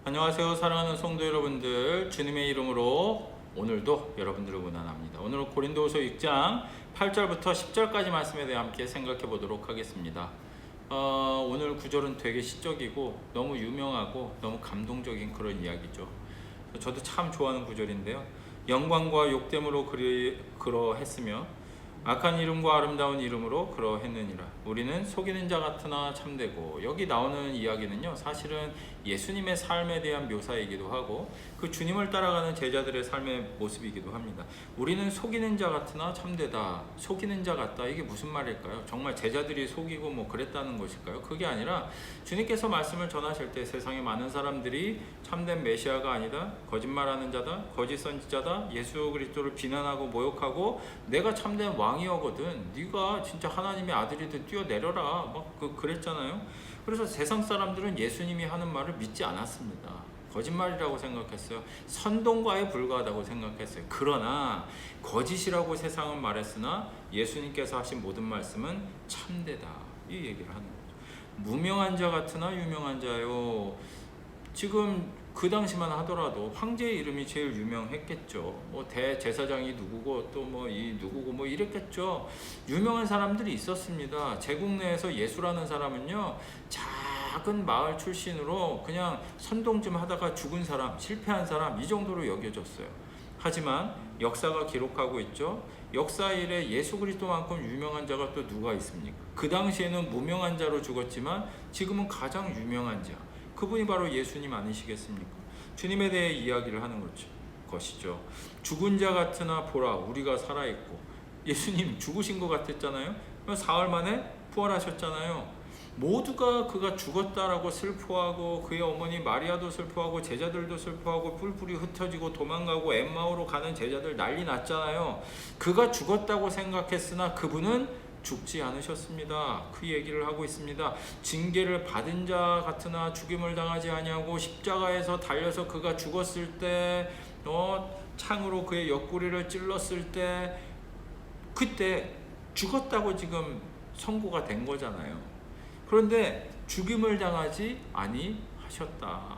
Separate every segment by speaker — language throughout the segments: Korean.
Speaker 1: 안녕하세요. 사랑하는 성도 여러분들, 주님의 이름으로 오늘도 여러분들을 원한합니다. 오늘은 고린도후서 6장 8절부터 10절까지 말씀에 대해 함께 생각해 보도록 하겠습니다. 오늘 구절은 되게 시적이고 너무 유명하고 너무 감동적인 그런 이야기죠. 저도 참 좋아하는 구절인데요. 영광과 욕됨으로 그러했으며 악한 이름과 아름다운 이름으로 그러했느니라. 우리는 속이는 자 같으나 참되고, 여기 나오는 이야기는요, 사실은 예수님의 삶에 대한 묘사이기도 하고 그 주님을 따라가는 제자들의 삶의 모습이기도 합니다. 우리는 속이는 자 같으나 참되다. 속이는 자 같다, 이게 무슨 말일까요? 정말 제자들이 속이고 뭐 그랬다는 것일까요? 그게 아니라 주님께서 말씀을 전하실 때 세상에 많은 사람들이 참된 메시아가 아니다, 거짓말하는 자다, 거짓 선지자다, 예수 그리스도를 비난하고 모욕하고 내가 참된 왕이거든, 네가 진짜 하나님의 아들이든 뛰어내려라, 막 그랬잖아요. 그래서 세상 사람들은 예수님이 하는 말을 믿지 않았습니다. 거짓말이라고 생각했어요. 선동과에 불과하다고 생각했어요. 그러나 거짓이라고 세상은 말했으나 예수님께서 하신 모든 말씀은 참되다, 이 얘기를 하는 거죠. 무명한 자 같으나 유명한 자요. 지금 그 당시만 하더라도 황제의 이름이 제일 유명했겠죠. 뭐 대제사장이 누구고 또 뭐 이 누구고 뭐 이랬겠죠. 유명한 사람들이 있었습니다. 제국 내에서 예수라는 사람은요, 작은 마을 출신으로 그냥 선동 좀 하다가 죽은 사람, 실패한 사람, 이 정도로 여겨졌어요. 하지만 역사가 기록하고 있죠. 역사 이래 예수 그리스도만큼 유명한 자가 또 누가 있습니까? 그 당시에는 무명한 자로 죽었지만 지금은 가장 유명한 자, 그분이 바로 예수님 아니시겠습니까? 주님에 대해 이야기를 하는 것이죠. 죽은 자 같으나 보라, 우리가 살아있고. 예수님 죽으신 것 같았잖아요. 사흘 만에 부활하셨잖아요. 모두가 그가 죽었다라고 슬퍼하고, 그의 어머니 마리아도 슬퍼하고, 제자들도 슬퍼하고, 뿔뿔이 흩어지고 도망가고 엠마오로 가는 제자들 난리 났잖아요. 그가 죽었다고 생각했으나 그분은 죽지 않으셨습니다. 그 얘기를 하고 있습니다. 징계를 받은 자 같으나 죽임을 당하지 아니하고, 십자가에서 달려서 그가 죽었을 때, 창으로 그의 옆구리를 찔렀을 때, 그때 죽었다고 지금 선고가 된 거잖아요. 그런데 죽임을 당하지 아니하셨다.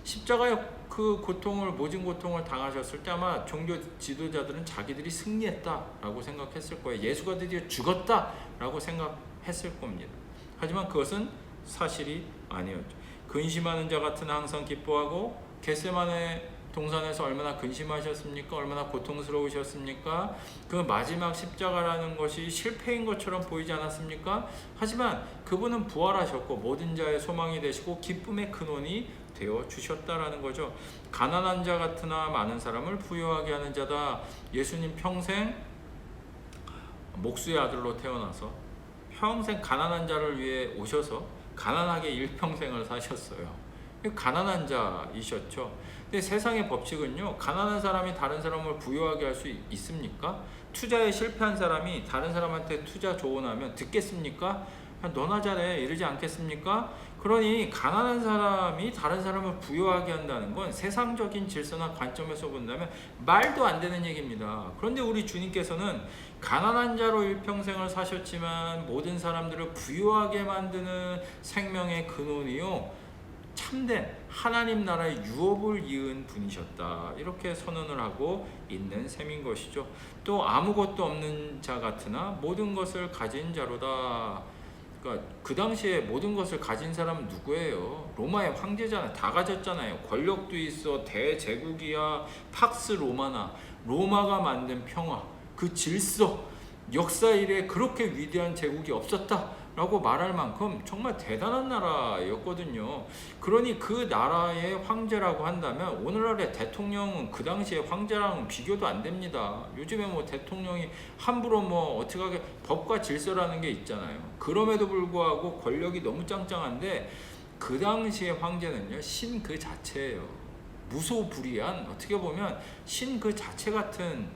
Speaker 1: 십자가의 그 고통을, 모진 고통을 당하셨을 때 아마 종교 지도자들은 자기들이 승리했다라고 생각했을 거예요. 예수가 드디어 죽었다라고 생각했을 겁니다. 하지만 그것은 사실이 아니었죠. 근심하는 자 같은 항상 기뻐하고, 겟세마네 동산에서 얼마나 근심하셨습니까? 얼마나 고통스러우셨습니까? 그 마지막 십자가라는 것이 실패인 것처럼 보이지 않았습니까? 하지만 그분은 부활하셨고 모든 자의 소망이 되시고 기쁨의 근원이 되어 주셨다라는 거죠. 가난한 자 같으나 많은 사람을 부유하게 하는 자다. 예수님 평생 목수의 아들로 태어나서 평생 가난한 자를 위해 오셔서 가난하게 일평생을 사셨어요. 가난한 자이셨죠. 근데 세상의 법칙은요, 가난한 사람이 다른 사람을 부유하게 할 수 있습니까? 투자에 실패한 사람이 다른 사람한테 투자 조언하면 듣겠습니까? 너나 잘해 이러지 않겠습니까? 그러니 가난한 사람이 다른 사람을 부유하게 한다는 건 세상적인 질서나 관점에서 본다면 말도 안 되는 얘기입니다. 그런데 우리 주님께서는 가난한 자로 일평생을 사셨지만 모든 사람들을 부유하게 만드는 생명의 근원이요, 참된 하나님 나라의 유업을 이은 분이셨다, 이렇게 선언을 하고 있는 셈인 것이죠. 또 아무것도 없는 자 같으나 모든 것을 가진 자로다. 그러니까 그 당시에 모든 것을 가진 사람은 누구예요? 로마의 황제잖아요. 다 가졌잖아요. 권력도 있어, 대제국이야, 팍스 로마나, 로마가 만든 평화, 그 질서, 역사 이래 그렇게 위대한 제국이 없었다 라고 말할 만큼 정말 대단한 나라였거든요. 그러니 그 나라의 황제라고 한다면 오늘날의 대통령은 그 당시의 황제랑은 비교도 안 됩니다. 요즘에 뭐 대통령이 함부로 뭐 어떻게 하게, 법과 질서라는 게 있잖아요. 그럼에도 불구하고 권력이 너무 짱짱한데 그 당시의 황제는요, 신 그 자체예요. 무소불위한, 어떻게 보면 신 그 자체 같은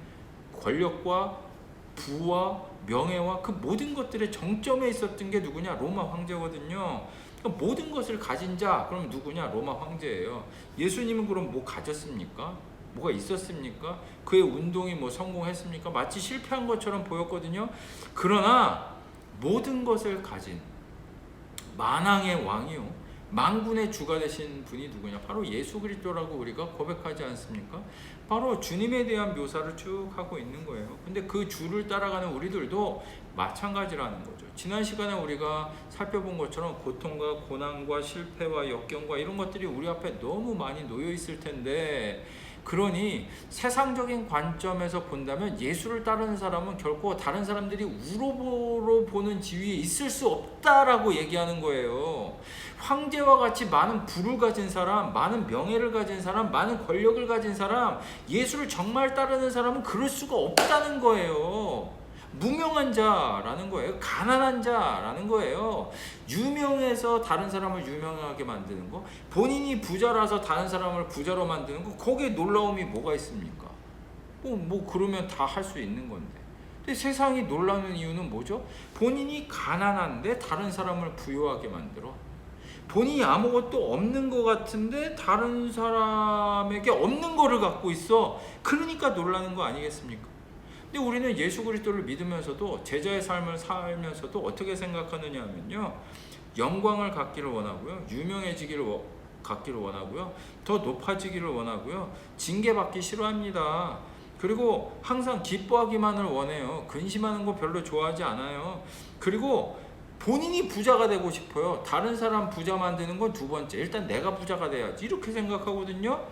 Speaker 1: 권력과 부와 명예와 그 모든 것들의 정점에 있었던 게 누구냐? 로마 황제거든요. 그러니까 모든 것을 가진 자, 그럼 누구냐? 로마 황제예요. 예수님은 그럼 뭐 가졌습니까? 뭐가 있었습니까? 그의 운동이 뭐 성공했습니까? 마치 실패한 것처럼 보였거든요. 그러나 모든 것을 가진 만왕의 왕이요, 만군의 주가 되신 분이 누구냐? 바로 예수 그리스도라고 우리가 고백하지 않습니까? 바로 주님에 대한 묘사를 쭉 하고 있는 거예요. 근데 그 주를 따라가는 우리들도 마찬가지라는 거죠. 지난 시간에 우리가 살펴본 것처럼 고통과 고난과 실패와 역경과 이런 것들이 우리 앞에 너무 많이 놓여 있을 텐데, 그러니 세상적인 관점에서 본다면 예수를 따르는 사람은 결코 다른 사람들이 우러보러 보는 지위에 있을 수 없다라고 얘기하는 거예요. 황제와 같이 많은 부를 가진 사람, 많은 명예를 가진 사람, 많은 권력을 가진 사람, 예수를 정말 따르는 사람은 그럴 수가 없다는 거예요. 무명한 자라는 거예요. 가난한 자라는 거예요. 유명해서 다른 사람을 유명하게 만드는 거, 본인이 부자라서 다른 사람을 부자로 만드는 거, 거기에 놀라움이 뭐가 있습니까? 뭐 그러면 다 할 수 있는 건데. 근데 세상이 놀라는 이유는 뭐죠? 본인이 가난한데 다른 사람을 부유하게 만들어. 본인이 아무것도 없는 것 같은데 다른 사람에게 없는 거를 갖고 있어. 그러니까 놀라는 거 아니겠습니까? 근데 우리는 예수 그리스도를 믿으면서도, 제자의 삶을 살면서도 어떻게 생각하느냐 하면요, 영광을 갖기를 원하고요, 유명해지기를 갖기를 원하고요, 더 높아지기를 원하고요, 징계받기 싫어합니다. 그리고 항상 기뻐하기만을 원해요. 근심하는 거 별로 좋아하지 않아요. 그리고 본인이 부자가 되고 싶어요. 다른 사람 부자 만드는 건 두 번째. 일단 내가 부자가 돼야지, 이렇게 생각하거든요.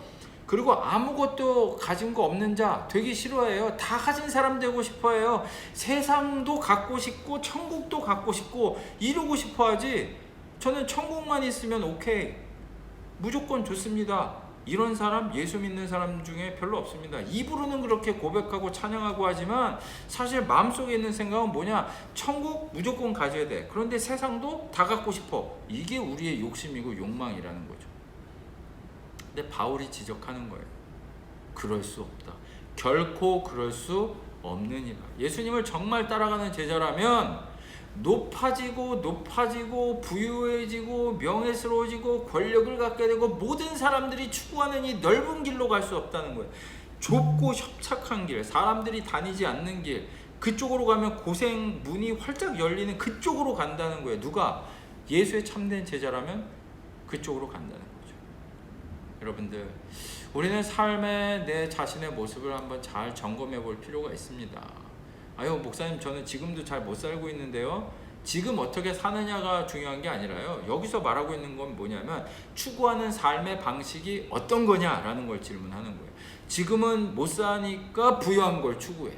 Speaker 1: 그리고 아무것도 가진 거 없는 자 되기 싫어해요. 다 가진 사람 되고 싶어해요. 세상도 갖고 싶고 천국도 갖고 싶고 이루고 싶어 하지, 저는 천국만 있으면 오케이, 무조건 좋습니다, 이런 사람, 예수 믿는 사람 중에 별로 없습니다. 입으로는 그렇게 고백하고 찬양하고 하지만 사실 마음속에 있는 생각은 뭐냐? 천국 무조건 가져야 돼. 그런데 세상도 다 갖고 싶어. 이게 우리의 욕심이고 욕망이라는 거죠. 근데 바울이 지적하는 거예요. 그럴 수 없다. 결코 그럴 수 없느니라. 예수님을 정말 따라가는 제자라면 높아지고 부유해지고 명예스러워지고 권력을 갖게 되고 모든 사람들이 추구하는 이 넓은 길로 갈 수 없다는 거예요. 좁고 협착한 길, 사람들이 다니지 않는 길, 그쪽으로 가면 고생 문이 활짝 열리는 그쪽으로 간다는 거예요. 누가? 예수의 참된 제자라면 그쪽으로 간다는 거예요. 여러분들, 우리는 삶의 내 자신의 모습을 한번 잘 점검해 볼 필요가 있습니다. 아유, 목사님, 저는 지금도 잘 못 살고 있는데요. 지금 어떻게 사느냐가 중요한 게 아니라요, 여기서 말하고 있는 건 뭐냐면 추구하는 삶의 방식이 어떤 거냐라는 걸 질문하는 거예요. 지금은 못 사니까 부유한 걸 추구해.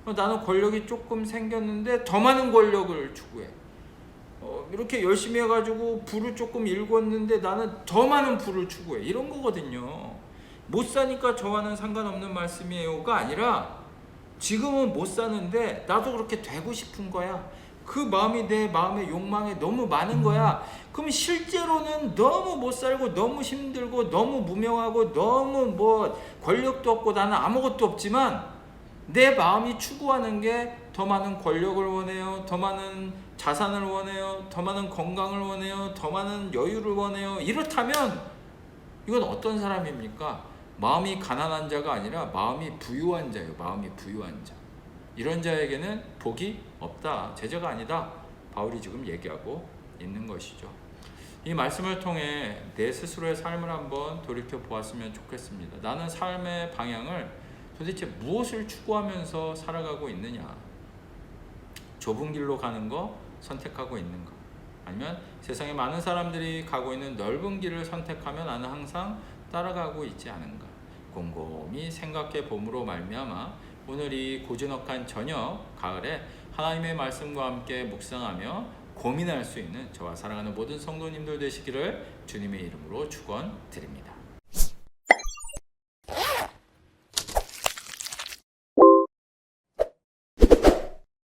Speaker 1: 나는 권력이 조금 생겼는데 더 많은 권력을 추구해. 이렇게 열심히 해가지고 부를 조금 일궜는데 나는 더 많은 부를 추구해. 이런 거거든요. 못 사니까 저와는 상관없는 말씀이에요가 아니라, 지금은 못 사는데 나도 그렇게 되고 싶은 거야. 그 마음이 내 마음의 욕망에 너무 많은 거야. 그럼 실제로는 너무 못 살고 너무 힘들고 너무 무명하고 너무 뭐 권력도 없고 나는 아무것도 없지만 내 마음이 추구하는 게 더 많은 권력을 원해요, 더 많은 자산을 원해요, 더 많은 건강을 원해요, 더 많은 여유를 원해요. 이렇다면 이건 어떤 사람입니까? 마음이 가난한 자가 아니라 마음이 부유한 자예요. 마음이 부유한 자. 이런 자에게는 복이 없다, 제자가 아니다, 바울이 지금 얘기하고 있는 것이죠. 이 말씀을 통해 내 스스로의 삶을 한번 돌이켜 보았으면 좋겠습니다. 나는 삶의 방향을 도대체 무엇을 추구하면서 살아가고 있느냐? 좁은 길로 가는 거 선택하고 있는가? 아니면 세상에 많은 사람들이 가고 있는 넓은 길을 선택하며 나는 항상 따라가고 있지 않은가? 곰곰이 생각해 봄으로 말미암아 오늘 이 고즈넉한 저녁 가을에 하나님의 말씀과 함께 묵상하며 고민할 수 있는 저와 사랑하는 모든 성도님들 되시기를 주님의 이름으로 축원드립니다.